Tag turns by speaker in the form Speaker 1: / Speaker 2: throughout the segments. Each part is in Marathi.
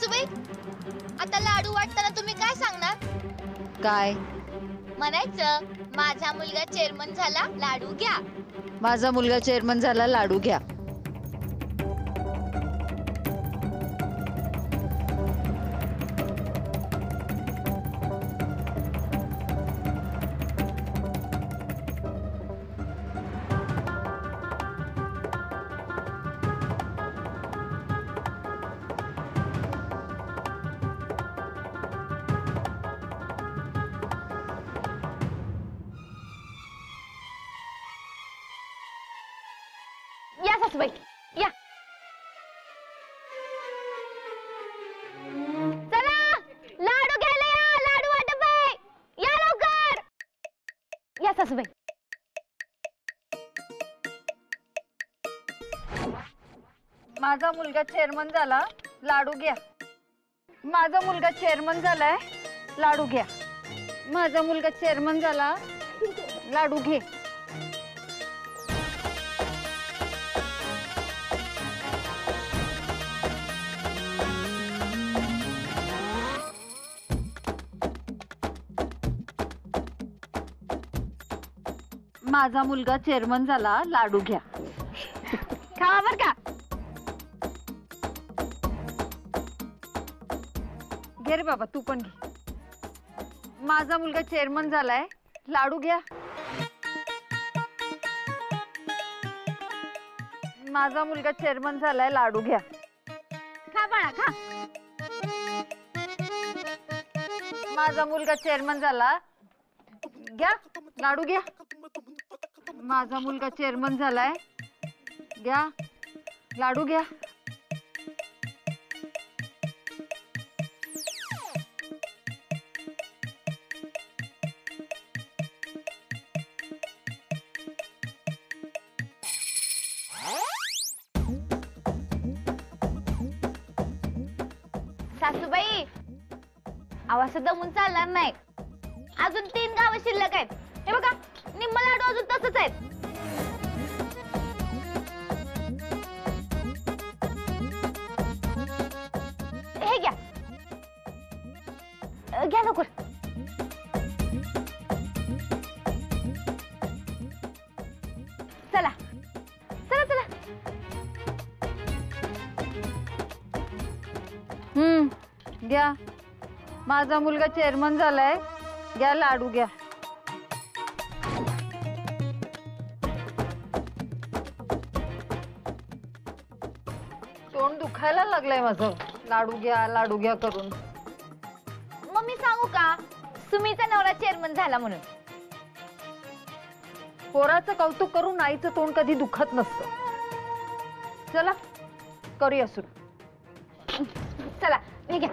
Speaker 1: सासूबाई, आता लाडू वाटताना तुम्ही काय सांगणार?
Speaker 2: काय?
Speaker 1: म्हणायचं माझा मुलगा चेअरमन झाला, लाडू घ्या.
Speaker 2: माझा मुलगा चेअरमन झाला, लाडू घ्या.
Speaker 1: या सासूबाई या. चला लाडू घ्यायला या, लाडू वाटप आहे, या लवकर. या सासूबाई.
Speaker 2: माझा मुलगा चेअरमन झाला, लाडू घ्या. माझा मुलगा चेअरमन झालाय, लाडू घ्या. माझा मुलगा चेअरमन झाला, लाडू घे. माझा मुलगा चेअरमन झाला, लाडू घ्या.
Speaker 1: खावा बर का.
Speaker 2: घे रे बाबा, तू पण घे. माझा मुलगा चेअरमन झालाय, लाडू घ्या. माझा मुलगा चेअरमन झालाय, लाडू घ्या.
Speaker 1: खा बाळा खा.
Speaker 2: माझा मुलगा चेअरमन झाला, घ्या लाडू घ्या. माझा मुलगा चेअरमन झालाय, घ्या लाडू घ्या.
Speaker 1: सासूबाई, आवाज दमून चालणार नाही. अजून 3 गावं शिल्लक आहेत. हे बघा, निम्म लाडू अजून तसंच आहेत. हे घ्या. घ्या लवकर. चला चला चला.
Speaker 2: घ्या. माझा मुलगा चेअरमन झालाय, घ्या लाडू घ्या. तोंड दुखायला लागलंय माझं, लाडू घ्या करून.
Speaker 1: मग मी सांगू का, सुमीचा नवरा चेअरमन झाला म्हणून.
Speaker 2: पोराचं कौतुक करून आईचं तोंड कधी दुखत नसतं. चला करूया सुरू.
Speaker 1: चला हे घ्या.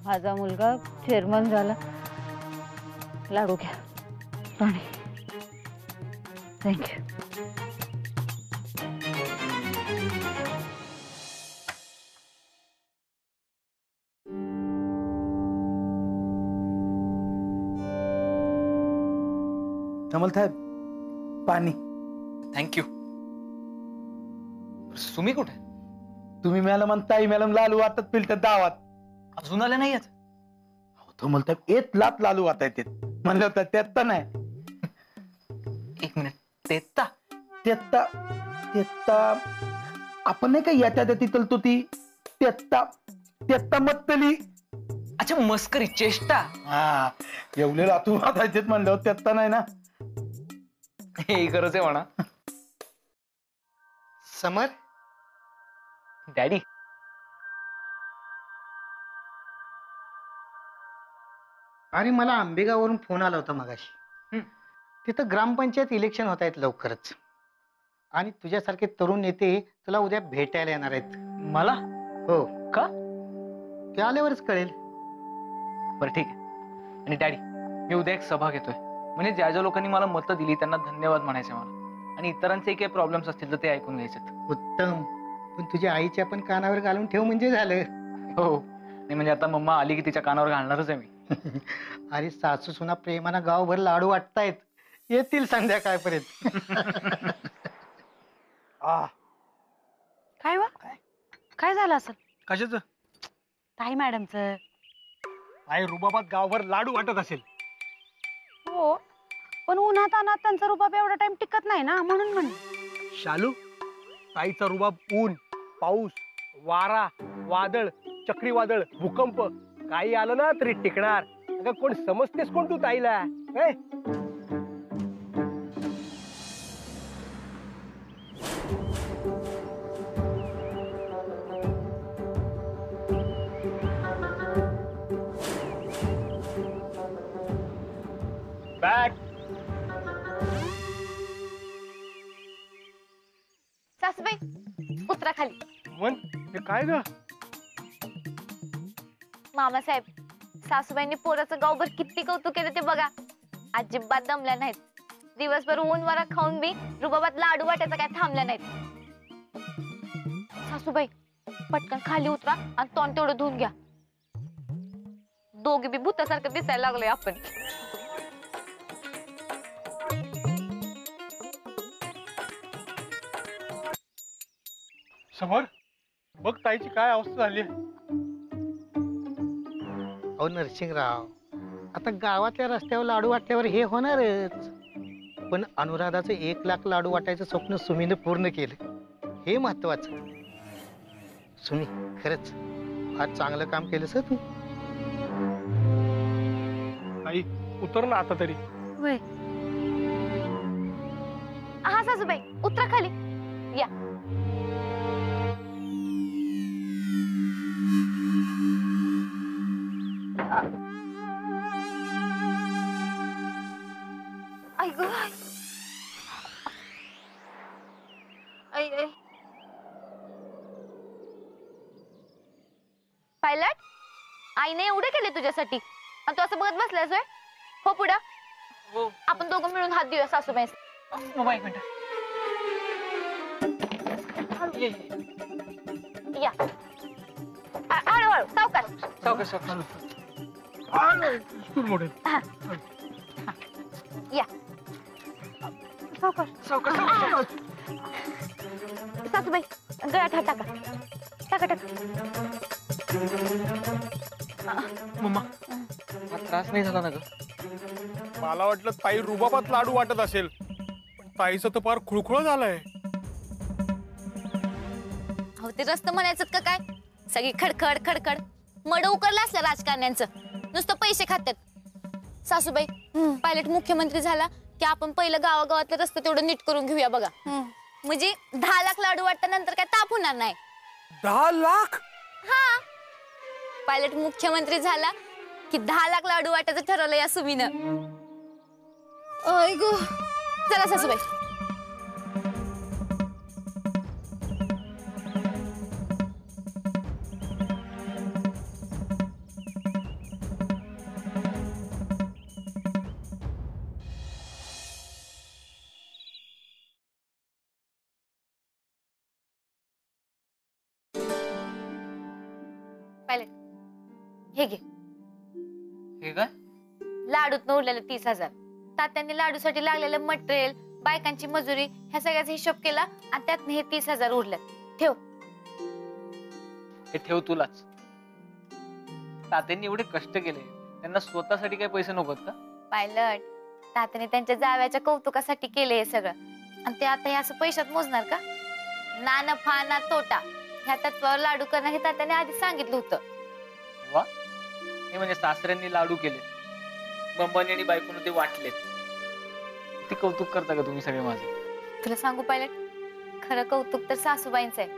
Speaker 2: माझा मुलगा चेअरमन झाला, लाडू घ्या. राणी थँक्यू.
Speaker 3: कमल साहेब, पाणी.
Speaker 4: थँक्यू. सुमी कुठे?
Speaker 3: तुम्ही मॅडम आणि ताई मॅडम लालू वाटत पिलतात गावात.
Speaker 4: अजून आले नाही आहेत?
Speaker 3: कमल साहेब, एक लात लालू वाटत येत म्हणलं होतं, त्यात तर नाही.
Speaker 4: 1 मिनिट. तेत्ता
Speaker 3: तेत्ता तेत्ता आपण नाही का येत्या तिथल तो ती तेत्ता तेत्ता मत्तली.
Speaker 4: अच्छा, मस्करी, चेष्टा.
Speaker 3: हा, एवढे लातू वाटायचे म्हणलं, तेत्ता नाही ना.
Speaker 4: हे खरंच आहे म्हणा.
Speaker 5: समर,
Speaker 4: डॅडी.
Speaker 5: अरे मला आंबेगाववरून फोन आला होता मगाशी. तिथं ग्रामपंचायत इलेक्शन होत आहेत लवकरच, आणि तुझ्यासारखे तरुण नेते तुला उद्या भेटायला येणार आहेत.
Speaker 4: मला?
Speaker 5: हो.
Speaker 4: का?
Speaker 5: ते आल्यावरच कळेल.
Speaker 4: बरं ठीक आहे. आणि डॅडी, मी उद्या एक सभा घेतोय, म्हणजे ज्या ज्या लोकांनी मला मतं दिली त्यांना धन्यवाद म्हणायचे मला. आणि इतरांचेही काही प्रॉब्लेम्स असतील तर ते ऐकून घ्यायचे.
Speaker 5: उत्तम. पण तुझ्या आईच्या पण कानावर घालून ठेव म्हणजे झालं.
Speaker 4: हो, नाही म्हणजे आता मम्मा आली की तिच्या कानावर घालणारच आहे मी.
Speaker 5: अरे सासू सुना प्रेमानं गावभर लाडू वाटतायत, येतील संध्याकाळपर्यंत.
Speaker 2: काय वा काय झालं असं
Speaker 6: कशाच
Speaker 2: ताई मॅडमचं?
Speaker 6: आई रुबाबात गावभर लाडू वाटत असेल.
Speaker 2: हो, पण उन्हात अनात त्यांचा रुबाब एवढा टाइम टिकत नाही ना, म्हणून म्हण.
Speaker 6: शालू, ताईचा रुबाब ऊन, पाऊस, वारा, वादळ, चक्रीवादळ, भूकंप काही आलं ना तरी टिकणार. अगं कोण समजतेस कोण तू ताईला? हे? बॅग
Speaker 1: सासूबाई उतरा खाली.
Speaker 6: मन हे काय ग?
Speaker 1: मामासाहेब, सासूबाईंनी पोराचं गावभर किती कौतुक केलं ते बघा. अजिबात दमल्या नाहीत. दिवसभर ऊन वारा खाऊन बी रुबाबात लाडू वाटायचं काय थांबल्या नाहीत. सासूबाई पटकन खाली उतरा आणि तोंड तेवढं धुवून घ्या. दोघे बी भूतासारखं दिसायला लागलोय आपण.
Speaker 6: समोर बघ ताईची काय अवस्था झाली.
Speaker 5: अहो नरसिंगराव, आता गावातल्या रस्त्यावर लाडू वाटल्यावर हे होणारच. पण अनुराधाचं 1,00,000 लाडू वाटायचं स्वप्न सुमीनं पूर्ण केलं, हे महत्वाचं. सुमी, खरंच फार चांगलं काम केलंस हं तू.
Speaker 6: ताई उतर ना आता तरी.
Speaker 2: होय.
Speaker 1: हा सासूबाई उतरा खाली या. आई गं. आई आई. पायलट, आईने एवढे केले तुझ्यासाठी आणि तू असं बघत बसलास होय? हो पुढं.
Speaker 4: हो
Speaker 1: आपण दोघं मिळून हात देऊया सासूबाई.
Speaker 4: मम्मा एक मिनिट.
Speaker 1: या. हळूहळू सावकाश.
Speaker 4: सावकाश सावकाश.
Speaker 6: मोठे
Speaker 1: या
Speaker 2: सावकाश.
Speaker 4: सावकाश सावकाश.
Speaker 1: सासूबाई गळ्यात हात टाका. टाका टाका.
Speaker 4: मम्मा हा त्रास नाही झाला ना ग?
Speaker 6: मला वाटलं ताई रुबाबात लाडू वाटत असेल, पण ताईचं तर फार खुळखुळ झालंय.
Speaker 1: हो ते रस्त म्हणायचं का काय? सगळी खडखड खडखड मड उकरलं असलं राजकारण्यांचं, नुसतं पैसे खात्यात. सासूबाई पायलट मुख्यमंत्री झाला की आपण पहिलं गावागावातले रस्ते तेवढं नीट करून घेऊया बघा. म्हणजे 10,00,000 लाडू वाटल्यानंतर काय ताप होणार नाही.
Speaker 6: 10,00,000?
Speaker 1: हा, पायलट मुख्यमंत्री झाला की 10,00,000 लाडू वाटायचं ठरवलं या सुमीनं. ओय गो. चला सासूबाई. पायलट हे घे.
Speaker 4: हे काय?
Speaker 1: लाडूत उरलेलं 30,000. तात्यांनी लाडूसाठी लागलेलं मटेरियल, बायकांची मजुरी ह्या सगळ्याचा हिशोब केला आणि त्यातनं हे 30,000 उरले. ठेव.
Speaker 4: हे ठेव तुलाच. तात्यांनी एवढे कष्ट केले, त्यांना स्वतःसाठी काही पैसे नकोत का?
Speaker 1: पायलट, तात्याने त्यांच्या जाव्याच्या कौतुकासाठी केले हे सगळं आणि ते आता हे असं पैशात मोजणार का? ना नफा ना तोटा ह्या तत्वावर लाडू करणं हे तात्याने आधी सांगितलं होतं.
Speaker 4: वा, हे म्हणजे सासऱ्यांनी लाडू केले, बंबानी आणि बायकोनं ते वाटले. ते कौतुक करता का तुम्ही सगळे माझं?
Speaker 1: तुला सांगू पायलट, खरं कौतुक तर सासूबाईंचं आहे.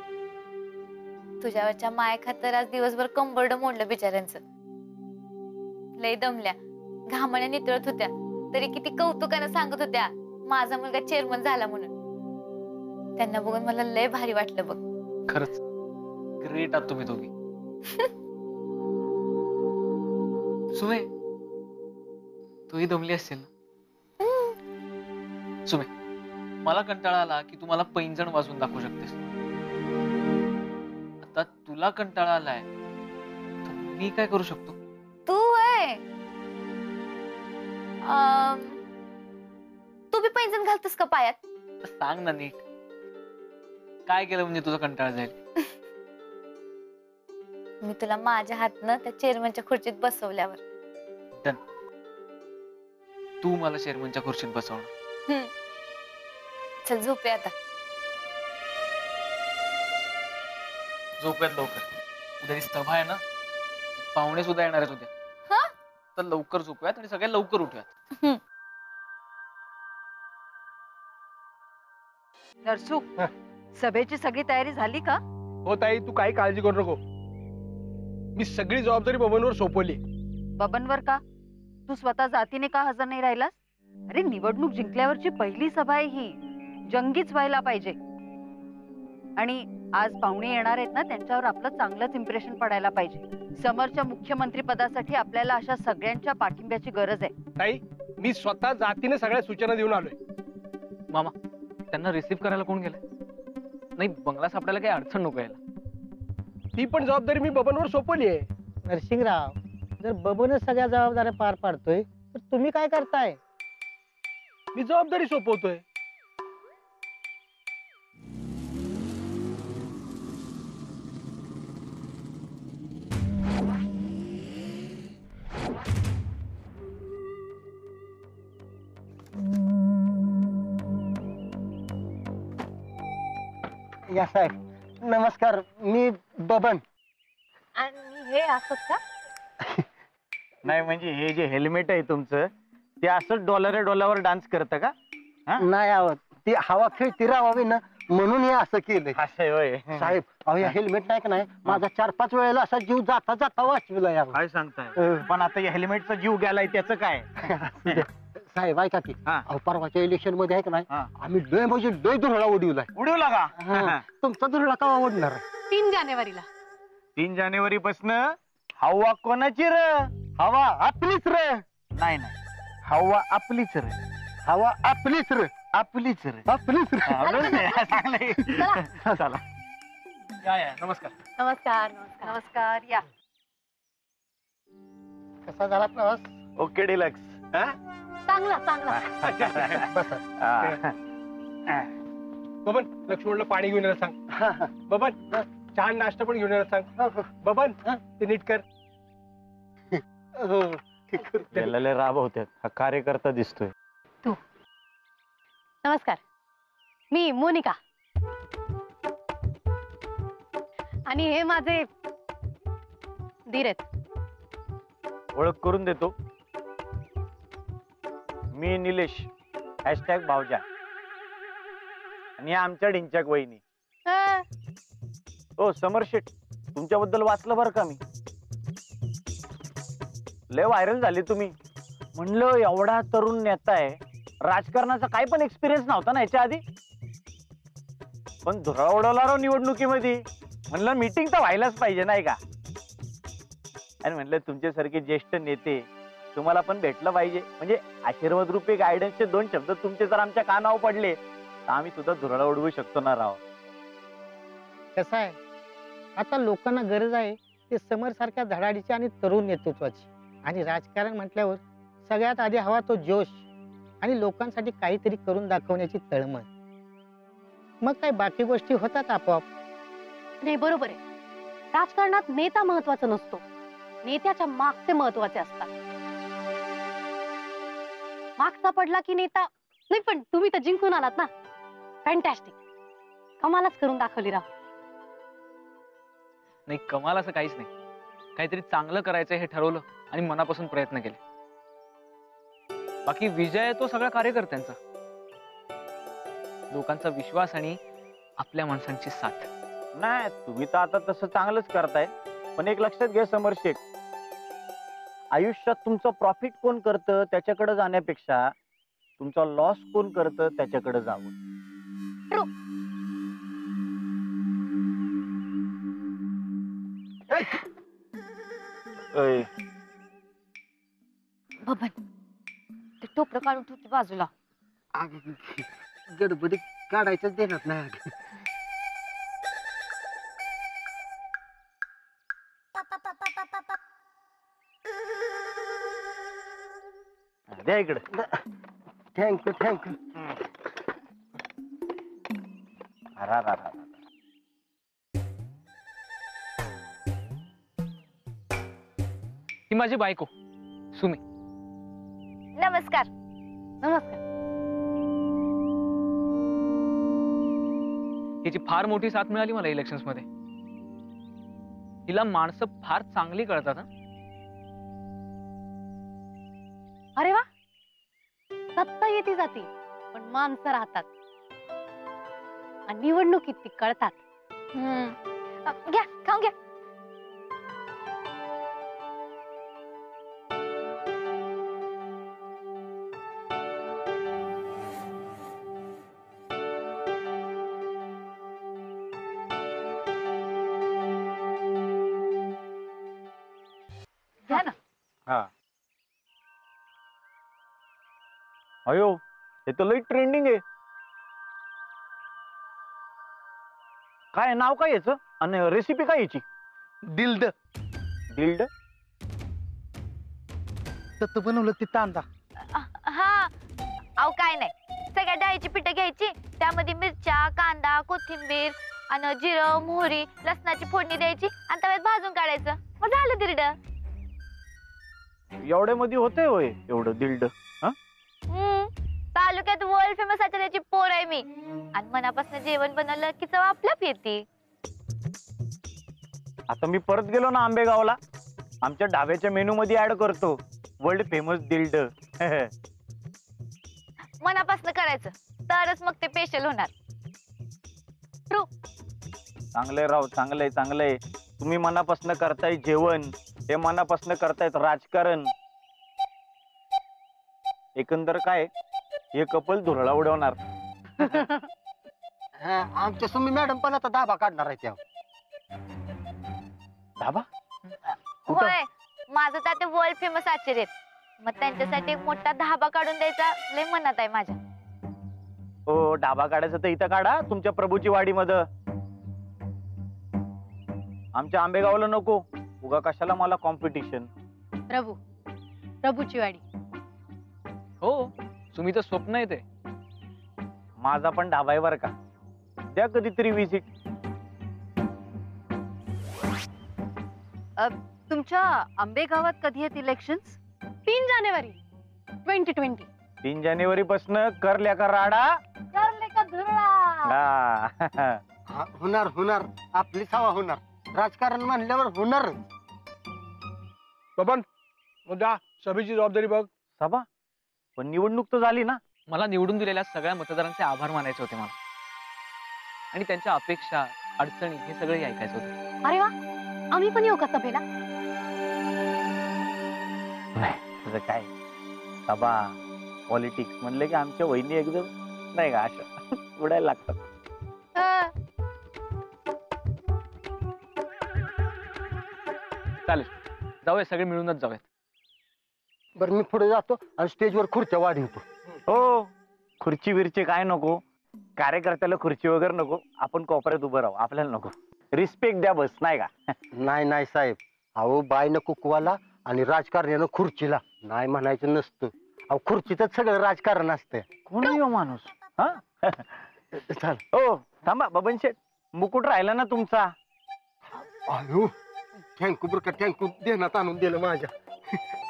Speaker 1: तुझ्यावरच्या माया खातर आज दिवसभर कंबरड मोडलं बिचाऱ्यांचं. लय दमल्या, घामाने नितळत होत्या, तरी किती कौतुकानं सांगत होत्या माझा मुलगा चेअरमन झाला म्हणून. त्यांना बघून मला लय भारी वाटलं बघ.
Speaker 4: खरंच ग्रेट आहात तुम्ही दोघी. सुमे, तूही दमली असेल ना? सुमे, मला कंटाळा आला की तू मला पैंजण वाजवून दाखवू शकतेस. आता तुला कंटाळा आलाय तर मी काय करू शकतो?
Speaker 1: तू होय तू बी पैंजण घालतोस का पायात?
Speaker 4: सांग ना नीट, काय केलं म्हणजे तुझा कंटाळा जाईल?
Speaker 1: मी तुला माझ्या हातनं त्या चेअरमनच्या खुर्चीत बसवल्यावर.
Speaker 4: तू मला चेअरमनच्या खुर्चीत बसवणार.
Speaker 1: चल झोपे आता.
Speaker 4: झोपेत लवकर, उद्या ही सभा आहे ना, पाहुणे सुद्धा येणार आहेत उद्या.
Speaker 1: हा?
Speaker 4: तर लवकर झोपूयात आणि सगळे लवकर उठूयात.
Speaker 2: नरसू, सभेची सगळी तयारी झाली का?
Speaker 6: हो ताई, तू काही काळजी करू नको. मी सगळी जबाबदारी बबनवर सोपवली.
Speaker 2: बबनवर का? तू स्वतः जातीने का हजर नाही राहिलास? अरे निवडणूक जिंकल्यावरची पहिली सभा आहे ही, जंगीच व्हायला पाहिजे. आणि आज पाहुणे येणार आहेत ना, त्यांच्यावर आपलं चांगलंच इम्प्रेशन पडायला पाहिजे. समोरच्या मुख्यमंत्री पदासाठी आपल्याला अशा सगळ्यांच्या पाठिंब्याची गरज आहे.
Speaker 6: ताई, मी स्वतः जातीने सगळ्या सूचना देऊन आलोय.
Speaker 4: मामा, त्यांना रिसीव्ह करायला कोण गेलंय? नाही, बंगला सापडायला काही अडचण नको यायला.
Speaker 6: ती पण जबाबदारी मी बबनवर सोपवली आहे.
Speaker 5: नरसिंगराव, जर बबनच सगळ्या जबाबदाऱ्या पार पाडतोय तर तुम्ही काय करताय?
Speaker 6: मी जबाबदारी सोपवतोय.
Speaker 5: या साहेब, नमस्कार. मी बबन.
Speaker 1: आणि हे असत का?
Speaker 7: नाही म्हणजे हे जे हेल्मेट आहे तुमचं ते असं डॉलर डान्स करतं का?
Speaker 5: नाही आवत, ती हवा खेळती राहावी ना म्हणून हे असं केलंय.
Speaker 7: असं आहे होय.
Speaker 5: साहेब, अहो या हेल्मेट नाही का नाही, माझा 4-5 वेळेला असा जीव जाता जाता वाचविला यावं.
Speaker 7: काय सांगताय? पण आता या हेल्मेटचा जीव गेलाय त्याचं काय?
Speaker 5: साहेब ऐका की,
Speaker 7: हा.
Speaker 5: अहो परवाच्या इलेक्शन मध्ये आहे का नाही,
Speaker 7: हा.
Speaker 5: आम्ही लय म्हणजे लय धुरळा उडवलाय.
Speaker 7: उडवला का?
Speaker 5: तुमचा धुरळा का उडणार?
Speaker 2: 3 जानेवारीला.
Speaker 7: 3 जानेवारी पासन हवा कोणाची र?
Speaker 5: हवा आपलीच रे.
Speaker 7: नाही नाही, हवा आपलीच र.
Speaker 5: हवा आपलीच रे.
Speaker 7: आपलीच र.
Speaker 5: आपलीच रे.
Speaker 7: चांगलंय. चला.
Speaker 4: या नमस्कार.
Speaker 1: नमस्कार नमस्कार.
Speaker 2: नमस्कार, या.
Speaker 5: कसा झाला प्रवास?
Speaker 7: Okay deluxe.
Speaker 1: चांगला चांगला.
Speaker 6: बबन, लक्ष्मणला पाणी घेऊन यायला सांग. बबन, छान नाश्ता पण घेऊन यायला सांग. बबन, ते नीट कर.
Speaker 7: गेलेले राबवतात. हा कार्यकर्ता दिसतोय.
Speaker 8: नमस्कार, मी मोनिका आणि हे माझे धीर आहेत.
Speaker 7: ओळख करून देतो. मी निलेश, हॅशटॅग भावजा, आणि आमच्या ढिंच्याक वहिनी.
Speaker 8: अं,
Speaker 7: हो समर शेठ, तुमच्याबद्दल वाचलं बरं का मी. लय व्हायरल झाले तुम्ही. म्हणलं एवढा तरुण नेता आहे, राजकारणाचा काही पण एक्सपिरियन्स नव्हता ना याच्या आधी, पण धुरळा उडवला राव निवडणुकीमध्ये. म्हणलं मीटिंग तर व्हायलाच पाहिजे नाही का. आणि म्हणलं तुमच्यासारखे ज्येष्ठ नेते तुम्हाला पण भेटलं पाहिजे, म्हणजे आशीर्वाद रूपी गायडन्सचे 2 शब्द तुमचे जर आमच्या कानावर पडले तर आम्ही सुद्धा धुरळा उडवू शकतो ना राव.
Speaker 5: कसं आहे, आता लोकांना गरज आहे ते समर सारख्या धडाडीची आणि तरुण नेतृत्वाची. आणि राजकारण म्हटल्यावर सगळ्यात आधी हवा तो जोश आणि लोकांसाठी काहीतरी करून दाखवण्याची तळमळ. मग काय बाकी गोष्टी होतात आपोआप.
Speaker 8: नाही बरोबर आहे, राजकारणात नेता महत्वाचा नसतो, नेत्याच्या मागचे महत्वाचे असतात. मागचा पडला की नेता नाही, पण तुम्ही तर जिंकून आलात ना. फॅन्टॅस्टिक, कमालच करून दाखवली राव.
Speaker 4: नाही, कमाल असं काहीच नाही. काहीतरी चांगलं करायचं हे ठरवलं आणि मनापासून प्रयत्न केले. बाकी विजय तो सगळ्या कार्यकर्त्यांचा, लोकांचा विश्वास आणि आपल्या माणसांची साथ.
Speaker 7: नाही तुम्ही तर आता तसं चांगलंच करताय, पण एक लक्षात घ्या समर शेठ, आयुष्यात तुमचं प्रॉफिट कोण करतं त्याच्याकडे जाण्यापेक्षा तुमचा लॉस कोण करतं त्याच्याकडे जावं. अय,
Speaker 1: बबन, ते टोपलं काढून ठेवते बाजूला.
Speaker 6: गडबडीत काढायचं देणार नाही.
Speaker 7: द्या इकडे.
Speaker 6: Thank you thank you.
Speaker 7: अरा रा रा.
Speaker 4: ही माझी बायको सुमी.
Speaker 1: नमस्कार.
Speaker 8: नमस्कार.
Speaker 4: हिची फार मोठी साथ मिळाली मला इलेक्शन्स मध्ये. हिला माणसं फार चांगली कळतात हं.
Speaker 8: अरे वा, सत्ता येते जाते पण माणसं राहतात आणि निवडणुकीत ती कळतात.
Speaker 1: घ्या खाऊन घ्या. घ्या ना.
Speaker 7: हा. अयो, हे तर लई ट्रेंडिंग आहे. काय नाव काय याचं आणि रेसिपी काय याची?
Speaker 3: दिल्ड
Speaker 7: डिल्ड.
Speaker 3: तू बनवलं ते तांदा.
Speaker 1: हा अहो काय नाही, सगळ्या डाळीची पिठं घ्यायची, त्यामध्ये मिरच्या, कांदा, कोथिंबीर आणि जिरं, मोहरी, लसणाची फोडणी द्यायची आणि तव्यात भाजून काढायचं, मग झालं दिरड.
Speaker 7: एवढ्यामध्ये होते होय एवढं दिल्ड?
Speaker 1: तालुक्यात वर्ल्ड फेमस आचार्याची पोर आहे मी आणि मनापासून जेवण बनवलं की चव आपल्याप येते.
Speaker 7: आता मी परत गेलो ना आंबेगावला, आमच्या ढाब्याच्या मेनू मध्ये ऍड करतो वर्ल्ड फेमस दिल्ड.
Speaker 1: मनापासून करायचं तरच मग ते स्पेशल होणार. ट्रू.
Speaker 7: चांगलंय राव, चांगलंय चांगलंय. तुम्ही मनापासून करताय जेवण, हे मनापासून करतायत राजकारण. एकंदर काय हे कपल धुरळा उडवणार.
Speaker 6: आमच्या सुमी मॅडम पण आता दाबा काढणार आहे त्या.
Speaker 7: धाबा?
Speaker 1: होय, माझं तर ते वर्ल्ड फेमस आचार्य आहेत, मग त्यांच्यासाठी एक मोठा धाबा काढून द्यायचा लय मनात आहे माझ्या.
Speaker 7: हो, डाबा काढायचा तर इथं काढा तुमच्या प्रभूची वाडी मध्ये. आमच्या आंबेगावला नको, उगा कशाला मला कॉम्पिटिशन.
Speaker 8: प्रभूची वाडी.
Speaker 4: हो, सुमीचं स्वप्न आहे ते.
Speaker 7: माझा पण ढाबा आहे बर का, द्या कधीतरी विजिट.
Speaker 2: तुमच्या आंबेगावात कधी आहेत इलेक्शन्स?
Speaker 8: 3 जानेवारी 2020.
Speaker 7: 3 जानेवारी पासून करल्या का राडा.
Speaker 8: करले का धुरळा.
Speaker 7: हा.
Speaker 6: होणार होणार, आपलीच हवा होणार. राजकारण म्हणल्यावर होणार.
Speaker 9: बबन, मुद्दा सभेची जबाबदारी बघ.
Speaker 7: सभा पण निवडणूक तर झाली ना.
Speaker 4: मला निवडून दिलेल्या सगळ्या मतदारांचे आभार मानायचे होते मला, आणि त्यांच्या अपेक्षा, अडचणी हे सगळे ऐकायचं होतं.
Speaker 8: अरे वा, आम्ही पण येऊ का सभेला?
Speaker 7: नाही तुझं काय, सभा पॉलिटिक्स म्हणलं की आमच्या वहिनी एकदम नाही का अशा उडायला लागतात.
Speaker 4: चालेल, जाऊया सगळे मिळूनच जाऊयात.
Speaker 6: बरं मी पुढे जातो आणि स्टेजवर खुर्च्या वाढवतो.
Speaker 7: हो, खुर्ची विरची काय नको, कार्यकर्त्याला खुर्ची वगैरे नको, आपण कोपऱ्यात उभं राहू, आपल्याला नको. रिस्पेक्ट द्या बस, नाही का?
Speaker 6: नाही नाही साहेब, अहो बायनं कुकवाला आणि राजकारण्यानं खुर्चीला नाही म्हणायचं नसतं. अहो खुर्चीतच सगळं राजकारण असतंय.
Speaker 7: कोण आहे हो माणूस? हा
Speaker 6: चल.
Speaker 7: हो थांबा, बबन शेठ मुकुट राहिला ना तुमचा.
Speaker 6: अयो थँक्यू बरं का, थँक्यू. देण्यात आणून दिलं माझ्या.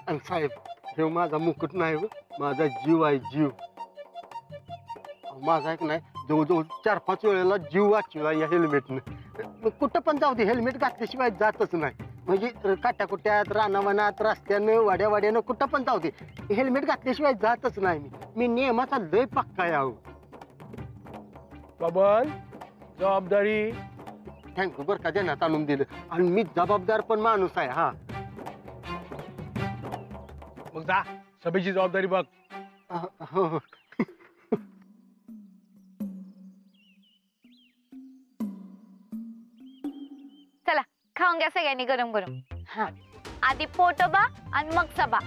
Speaker 6: आणि साहेब, हे माझा मुकुट नाही हो, माझा जीव आहे, जीव. माझा एक नाही, जवळजवळ 4-5 वेळेला जीव वाचला या हेल्मेटनं. कुठं पण जाऊ दे, हेल्मेट घातल्याशिवाय जातच नाही. म्हणजे काट्याकुट्यात, रानावनात, रस्त्यानं, वाड्यावाड्यानं कुठं पण जाऊ दे, हेल्मेट घातल्याशिवाय जातच नाही. मी नियमाचा लय पक्का आहे अहो.
Speaker 9: बबन, जबाबदारी.
Speaker 6: थँक्यू बरं का, देण्यात आणून दिलं. आणि मी जबाबदार पण माणूस आहे. हा
Speaker 9: मग जा, सभेची जबाबदारी बघ.
Speaker 6: हो हो.
Speaker 1: चला खाऊन घ्या सगळ्यांनी गरम गरम. आधी पोटोबा आणि मग सभा.